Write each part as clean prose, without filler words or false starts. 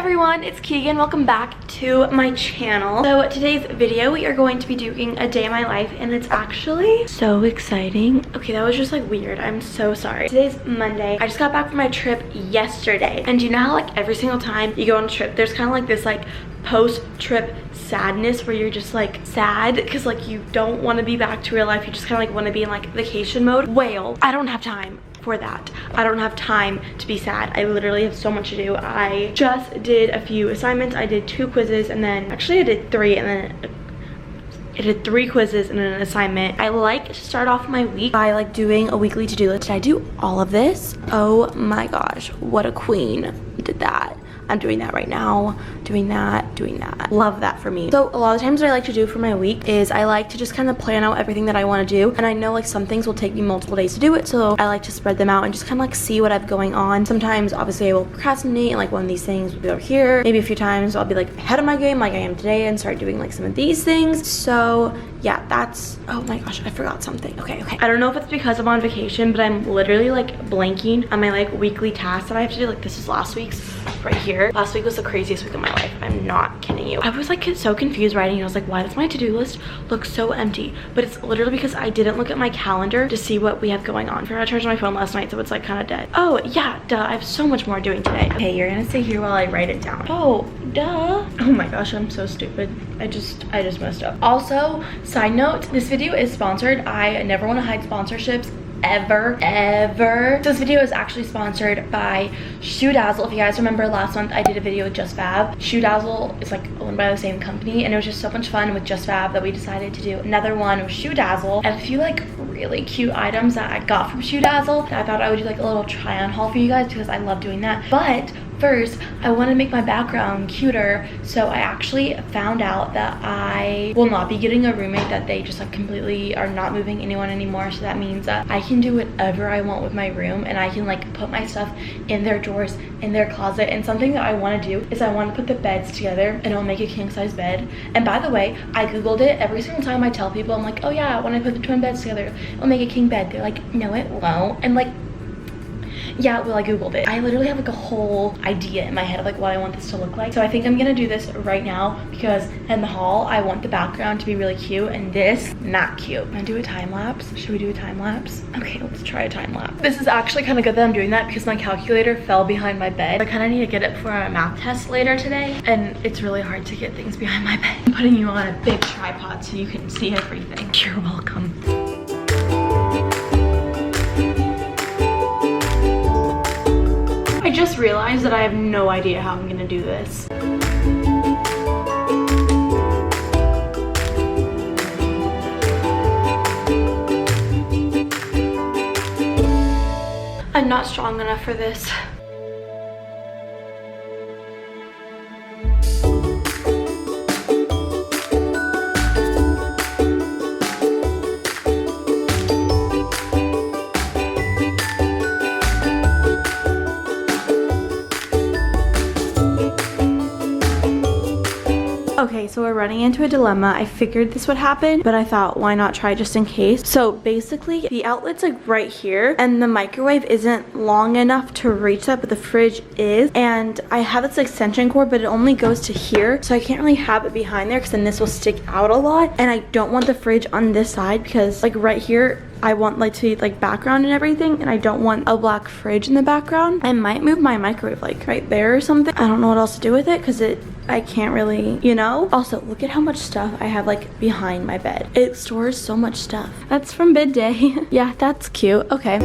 everyone, it's Keegan. Welcome back to my channel. So today's video we are going to be doing a day in my life, and it's actually so exciting. Okay, that was just like weird. I'm so sorry. Today's Monday. I just got back from my trip yesterday, and you know how like every single time you go on a trip there's kind of like this like post-trip sadness where you're just like sad because like you don't want to be back to real life. You just kind of like want to be in like vacation mode. Well, I don't have time for that. I don't have time to be sad. I literally have so much to do. I just did a few assignments. I did 2 quizzes, and then actually I did 3, and then I did 3 quizzes and an assignment. I like to start off my week by like doing a weekly to-do list. Did I do all of this? Oh my gosh, what a queen did that. I'm doing that right now, doing that. Love that for me. So a lot of times what I like to do for my week is I like to just kind of plan out everything that I want to do, and I know like some things will take me multiple days to do it, so I like to spread them out and just kind of like see what I have going on. Sometimes obviously I will procrastinate, and like one of these things will be over here. Maybe a few times I'll be like ahead of my game like I am today and start doing like some of these things. So yeah, that's, oh my gosh, I forgot something. Okay. I don't know if it's because I'm on vacation, but I'm literally like blanking on my like weekly tasks that I have to do. Like this is last week's right here. Last week was the craziest week of my life. I'm not kidding you. I was like so confused writing. I was like, why does my to-do list look so empty? But it's literally because I didn't look at my calendar to see what we have going on. I forgot to charge my phone last night, so it's like kind of dead. Oh yeah, duh, I have so much more doing today. Okay, you're gonna stay here while I write it down. Oh, duh. Oh my gosh, I'm so stupid. I just messed up. Also, side note, this video is sponsored. I never want to hide sponsorships ever. This video is actually sponsored by ShoeDazzle. If you guys remember last month I did a video with Just Fab. ShoeDazzle is like owned by the same company, and it was just so much fun with Just Fab that we decided to do another one with ShoeDazzle. And a few like really cute items that I got from ShoeDazzle that I thought I would do like a little try on haul for you guys because I love doing that. But first, I want to make my background cuter, so I actually found out that I will not be getting a roommate, that they just like completely are not moving anyone anymore. So that means that I can do whatever I want with my room, and I can like put my stuff in their drawers, in their closet. And something that I want to do is I want to put the beds together, and I'll make a king size bed. And by the way, I googled it. Every single time I tell people, I'm like, oh yeah, when I put the twin beds together, I'll make a king bed. They're like, no it won't. And like, yeah, well, I googled it. I literally have like a whole idea in my head of like what I want this to look like. So I think I'm gonna do this right now because in the haul I want the background to be really cute, and this not cute. I'm gonna do a time lapse. Should we do a time lapse? Okay, let's try a time lapse. This is actually kind of good that I'm doing that because my calculator fell behind my bed. I kind of need to get it for a math test later today, and it's really hard to get things behind my bed. I'm putting you on a big tripod so you can see everything. You're welcome. I just realized that I have no idea how I'm gonna do this. I'm not strong enough for this. Okay, so we're running into a dilemma. I figured this would happen, but I thought, why not try just in case? So basically, the outlet's like right here, and the microwave isn't long enough to reach that, but the fridge is. And I have this extension cord, but it only goes to here, so I can't really have it behind there because then this will stick out a lot. And I don't want the fridge on this side because like right here, I want like to be like background and everything, and I don't want a black fridge in the background. I might move my microwave like right there or something. I don't know what else to do with it because I can't really, you know? Also, look at how much stuff I have like behind my bed. It stores so much stuff. That's from bid day. Yeah, that's cute. Okay.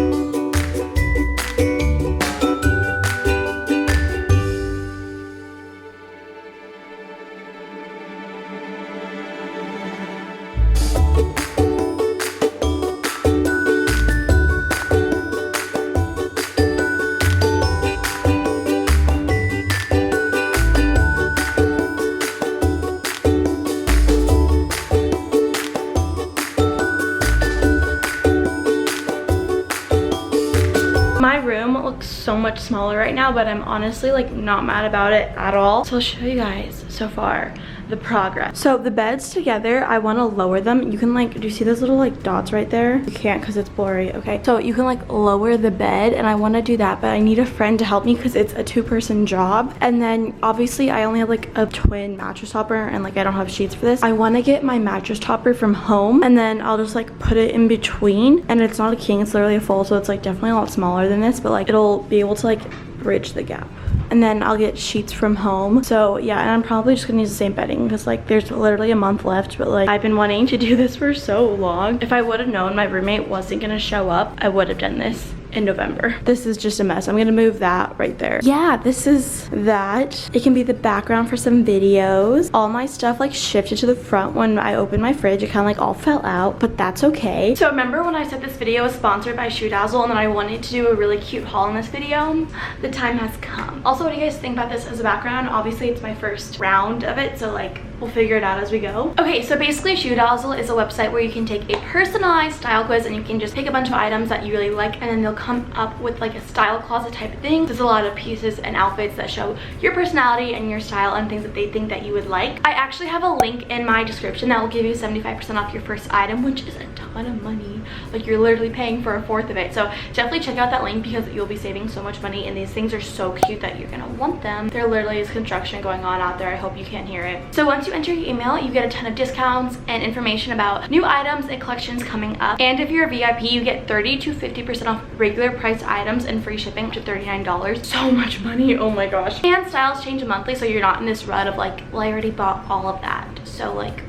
so much smaller right now, but I'm honestly like not mad about it at all. So I'll show you guys so far the progress. So the beds together, I want to lower them. You can like, do you see those little like dots right there? You can't because it's blurry. Okay, so you can like lower the bed, and I want to do that, but I need a friend to help me because it's a 2-person job. And then obviously I only have like a twin mattress topper, and like I don't have sheets for this. I want to get my mattress topper from home, and then I'll just like put it in between. And it's not a king, it's literally a full, so it's like definitely a lot smaller than this, but like it'll be able to like bridge the gap. And then I'll get sheets from home. So yeah, and I'm probably just gonna use the same bedding because like there's literally a month left, but like I've been wanting to do this for so long. If I would have known my roommate wasn't gonna show up, I would have done this in November. This is just a mess. I'm gonna move that right there. Yeah, this is that. It can be the background for some videos. All my stuff like shifted to the front when I opened my fridge. It kind of like all fell out, but that's okay. So remember when I said this video was sponsored by ShoeDazzle and then I wanted to do a really cute haul in this video? The time has come. Also, what do you guys think about this as a background? Obviously, it's my first round of it, so like we'll figure it out as we go. Okay, so basically ShoeDazzle is a website where you can take a personalized style quiz and you can just pick a bunch of items that you really like, and then they'll come up with like a style closet type of thing. There's a lot of pieces and outfits that show your personality and your style and things that they think that you would like. I actually have a link in my description that will give you 75% off your first item, which is a ton of money. Like you're literally paying for a fourth of it. So definitely check out that link because you'll be saving so much money, and these things are so cute that you're gonna want them. There literally is construction going on out there. I hope you can't hear it. So once you enter your email, you get a ton of discounts and information about new items and collections coming up. And if you're a VIP, you get 30 to 50% off regular price items and free shipping up to $39. So much money, oh my gosh. And styles change monthly, so you're not in this rut of like, well, I already bought all of that. So like,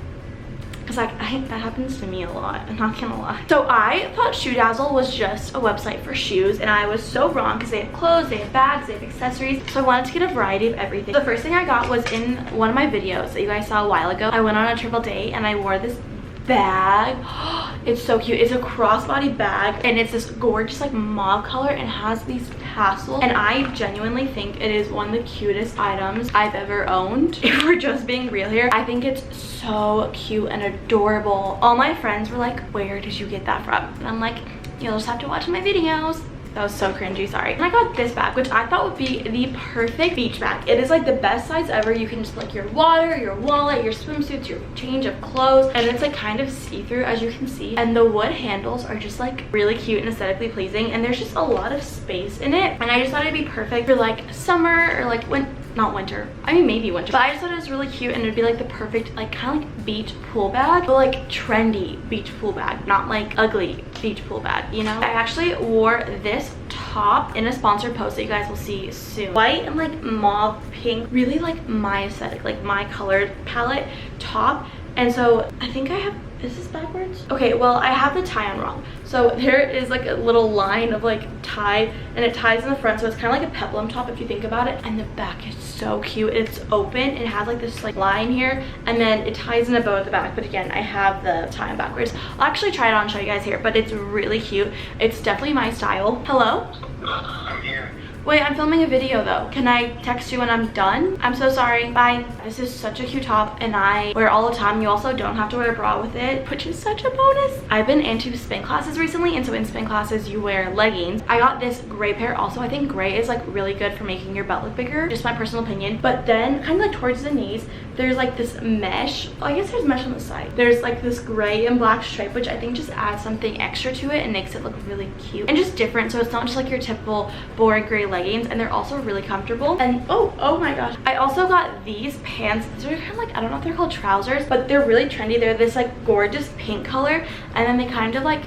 because like that happens to me a lot, I'm not gonna lie. So I thought ShoeDazzle was just a website for shoes, and I was so wrong because they have clothes, they have bags, they have accessories. So I wanted to get a variety of everything. The first thing I got was in one of my videos that you guys saw a while ago. I went on a triple date and I wore this bag. It's so cute. It's a crossbody bag and it's this gorgeous like mauve color and has these tassels, and I genuinely think it is one of the cutest items I've ever owned. If we're just being real here, I think it's so cute and adorable. All my friends were like, where did you get that from? And I'm like, you'll just have to watch my videos. That was so cringy, sorry. And I got this bag, which I thought would be the perfect beach bag. It is like the best size ever. You can just like your water, your wallet, your swimsuits, your change of clothes, and it's like kind of see-through as you can see. And the wood handles are just like really cute and aesthetically pleasing, and there's just a lot of space in it. And I just thought it'd be perfect for like summer or like not winter, I mean maybe winter, but I just thought it was really cute and it'd be like the perfect like kind of like beach pool bag, but like trendy beach pool bag, not like ugly beach pool bag, you know. I actually wore this top in a sponsored post that you guys will see soon. White and like mauve pink, really like my aesthetic, like my color palette top. And so I think I have, is this backwards? Okay, well I have the tie on wrong. So there is like a little line of like tie, and it ties in the front, so it's kind of like a peplum top if you think about it. And the back is so cute. It's open, it has like this like line here, and then it ties in a bow at the back. But again, I have the tie on backwards. I'll actually try it on and show you guys here, but it's really cute. It's definitely my style. Hello? I'm here. Wait, I'm filming a video though. Can I text you when I'm done? I'm so sorry. Bye. This is such a cute top and I wear it all the time. You also don't have to wear a bra with it, which is such a bonus. I've been into spin classes recently, and so in spin classes you wear leggings. I got this gray pair also. I think gray is like really good for making your belt look bigger, just my personal opinion. But then kind of like towards the knees, there's like this mesh. Oh, I guess there's mesh on the side. There's like this gray and black stripe, which I think just adds something extra to it and makes it look really cute and just different. So it's not just like your typical boring gray leggings, and they're also really comfortable. And oh my gosh, I also got these pants. These are kind of like, I don't know if they're called trousers, but they're really trendy. They're this like gorgeous pink color, and then they kind of like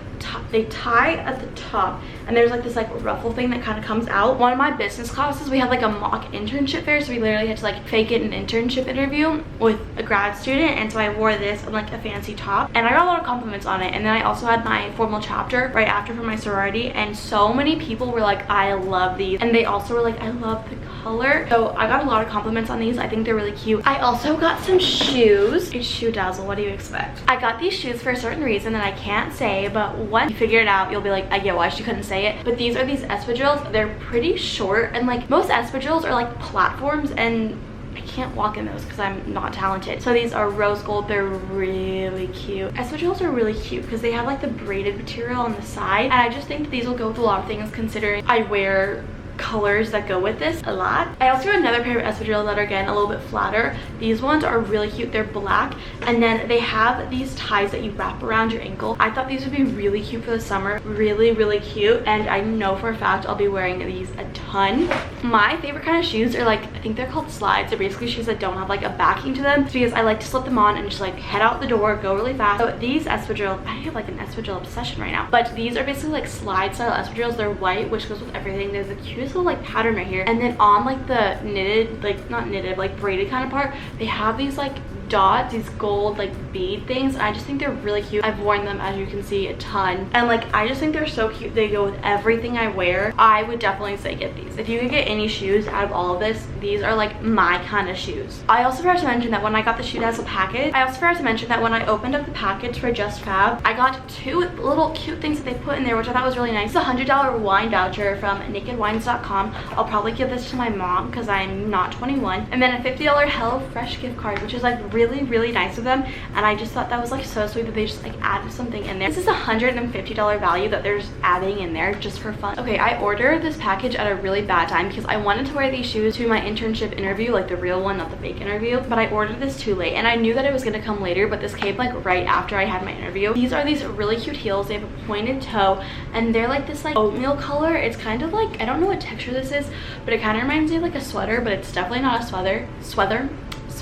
they tie at the top, and there's like this like ruffle thing that kind of comes out. One of my business classes, we had like a mock internship fair, so we literally had to like fake it an internship interview with a grad student, and so I wore this on like a fancy top, and I got a lot of compliments on it. And then I also had my formal chapter right after for my sorority, and so many people were like, I love these, and they also were like, I love the color. So I got a lot of compliments on these. I think they're really cute. I also got some shoes. It's ShoeDazzle, what do you expect? I got these shoes for a certain reason that I can't say, but once you figure it out, you'll be like, I get why she couldn't say it. But these are these espadrilles. They're pretty short, and like most espadrilles are like platforms, and I can't walk in those because I'm not talented. So these are rose gold. They're really cute. Espadrilles are really cute because they have like the braided material on the side, and I just think that these will go with a lot of things considering I wear colors that go with this a lot. I also got another pair of espadrilles that are, again, a little bit flatter. These ones are really cute. They're black, and then they have these ties that you wrap around your ankle. I thought these would be really cute for the summer. Really, really cute, and I know for a fact I'll be wearing these a ton. My favorite kind of shoes are like, I think they're called slides. They're basically shoes that don't have like a backing to them, because I like to slip them on and just like head out the door, go really fast. So these espadrilles, I have like an espadrille obsession right now, but these are basically like slide style espadrilles. They're white, which goes with everything. There's the cutest little like pattern right here, and then on like the knitted, like not knitted, like braided kind of part, they have these like dots, these gold like bead things. I just think they're really cute. I've worn them, as you can see, a ton, and like I just think they're so cute. They go with everything I wear. I would definitely say get these. If you could get any shoes out of all of this, these are like my kind of shoes. I also forgot to mention that when I got the ShoeDazzle package, when I opened up the package for Just Fab, I got 2 little cute things that they put in there, which I thought was really nice. It's a $100 wine voucher from nakedwines.com. I'll probably give this to my mom because I'm not 21, and then a $50 HelloFresh gift card, which is like really, really nice of them, and I just thought that was like so sweet that they just like added something in there. This is a $150 value that they're just adding in there just for fun. Okay, I ordered this package at a really bad time because I wanted to wear these shoes to my internship interview, like the real one, not the fake interview, but I ordered this too late, and I knew that it was gonna come later, but this came like right after I had my interview. These are these really cute heels. They have a pointed toe, and they're like this like oatmeal color. It's kind of like, I don't know what texture this is, but it kind of reminds me of like a sweater, but it's definitely not a sweater.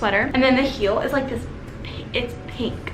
And then the heel is like this, it's pink.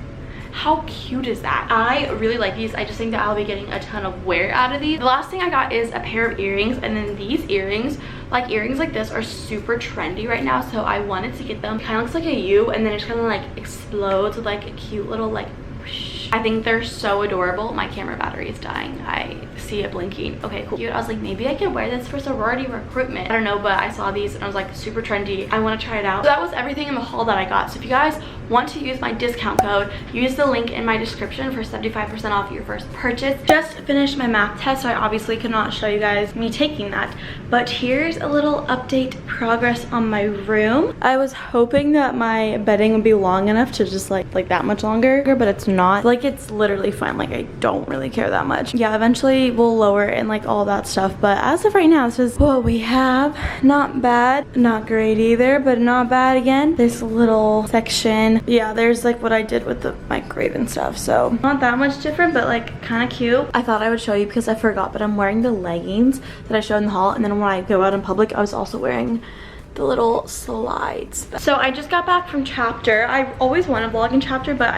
How cute is that? I really like these. I just think that I'll be getting a ton of wear out of these. The last thing I got is a pair of earrings, and then these earrings like this are super trendy right now, so I wanted to get them. Kind of looks like a U, and then it just kind of like explodes with like a cute little like whoosh. I think they're so adorable. My camera battery is dying. I see it blinking. Okay, cool. I was like, maybe I could wear this for sorority recruitment. I don't know, but I saw these and I was like, super trendy. I want to try it out. So that was everything in the haul that I got. So if you guys want to use my discount code, use the link in my description for 75% off your first purchase. Just finished my math test, so I obviously could not show you guys me taking that, but here's a little update progress on my room. I was hoping that my bedding would be long enough to just like that much longer, but it's not. Like, it's literally fine. Like, I don't really care that much. Yeah, eventually we'll lower it and like all that stuff, but as of right now, this is what we have. Not bad, not great either, but not bad again. This little section, yeah, there's like what I did with the microwave and stuff, so not that much different, but like kind of cute. I thought I would show you because I forgot, but I'm wearing the leggings that I showed in the haul, and then when I go out in public, I was also wearing the little slides. So I just got back from chapter. I always want to vlog in chapter, but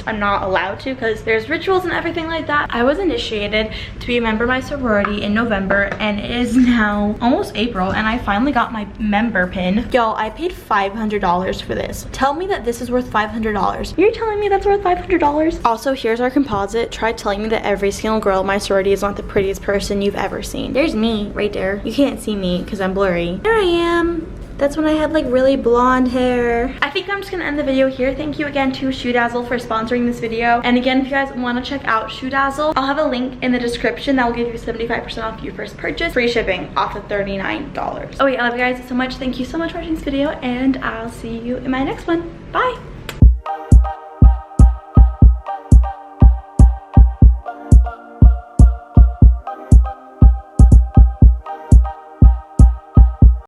I'm not allowed to because there's rituals and everything like that. I was initiated to be a member of my sorority in November, and it is now almost April, and I finally got my member pin. Y'all, I paid $500 for this. Tell me that this is worth $500. You're telling me that's worth $500? Also, here's our composite. Try telling me that every single girl in my sorority is not the prettiest person you've ever seen. There's me right there. You can't see me because I'm blurry. There I am. That's when I had like really blonde hair. I think I'm just gonna end the video here. Thank you again to ShoeDazzle for sponsoring this video. And again, if you guys wanna check out ShoeDazzle, I'll have a link in the description that will give you 75% off your first purchase. Free shipping off of $39. Okay, I love you guys so much. Thank you so much for watching this video, and I'll see you in my next one. Bye.